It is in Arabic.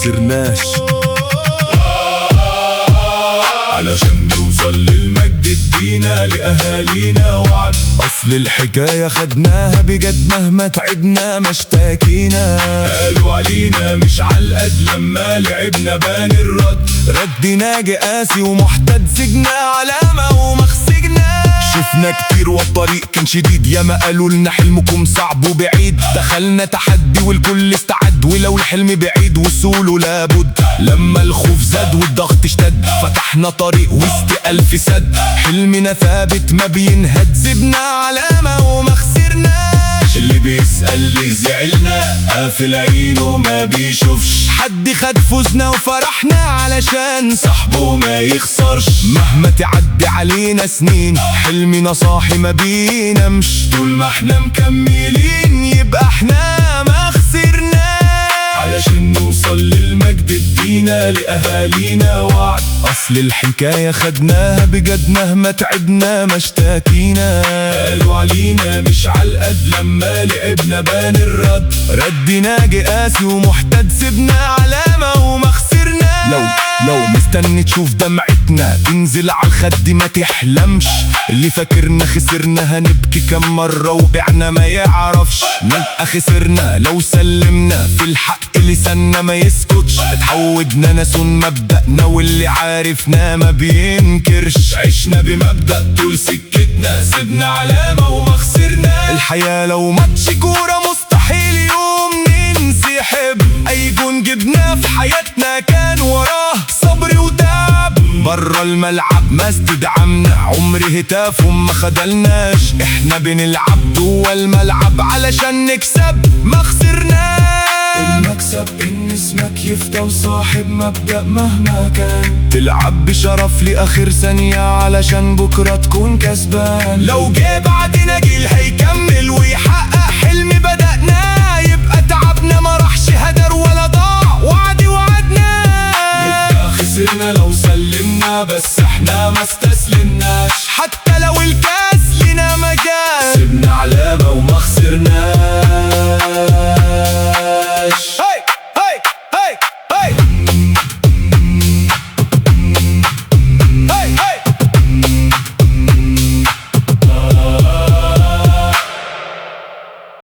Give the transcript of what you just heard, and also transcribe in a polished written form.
خسرناش. علشان نوصل للمجد ادينا لأهالينا وعد. أصل الحكاية خدناها بجد مهما تعبنا ما اشتاكينا. قالوا علينا مش عالقد لما لعبنا بان الرد. ردنا قاسي ومحتد سجنا علامة وما خسجنا. شفنا كتير والطريق كان شديد، ياما قالوا لنا حلمكم صعب وبعيد. دخلنا تحدي والكل استعد، ولو الحلم بعيد وصوله لابد. لما الخوف زاد والضغط اشتد فتحنا طريق وسط ألف سد. حلمنا ثابت ما بينهد، سيبنا علامة وما خسرناش. اللي بيسأل ليه زعلنا قافل عينه ما بيشوفش. حد خد فوزنا وفرحنا علشان صاحبه ما يخسرش. مهما تعدي علينا سنين حلمنا صاحي ما بينامش. طول ما احنا مكملين يبقى احنا ما خسرناش. علشان نوصل للمجد ادينا لأهالينا وعد. أصل الحكاية خدناها بجد مهما تعبنا ما اشتاكينا. قالوا علينا مش عالقد لما لعبنا بان الرد. ردنا قاسي ومحتد سيبنا علامة وما خسرنا. لو مستني تشوف دمعتنا تنزل عالخد ما تحلمش. اللي فاكرنا خسرنا هنبكي كم مرة وبعنا ما يعرفش. نبقى خسرنا لو سلمنا في الحق لساننا ما يسكتش. اتعودنا نسون مبدأنا واللي عارفنا ما بينكرش. عشنا بمبدأ طول سكتنا سيبنا علامة وما خسرنا. الحياة لو ماتش كورة مستحيل يوم ننسي حب. أي جون جبناه في حياتنا كان وراه صبر وتعب. برا الملعب ما استدعمنا عمر هتاف وما خدلناش. احنا بنلعب جوا الملعب علشان نكسب ما خسرناش. المكسب ان اسمك يفضل وصاحب مبدأ مهما كان. تلعب بشرف لآخر ثانية علشان بكرة تكون كسبان. لو جه بعدنا جيل هيكمل ويحقق حلم بدأناه. يبقى تعبنا ما راحش هدر ولا ضاع وعد وعدنا. يبقى خسرنا لو سلمنا بس احنا ما استسلمناش. حتى لو الكاس لنا مجال سيبنا علامة وما خسرناش.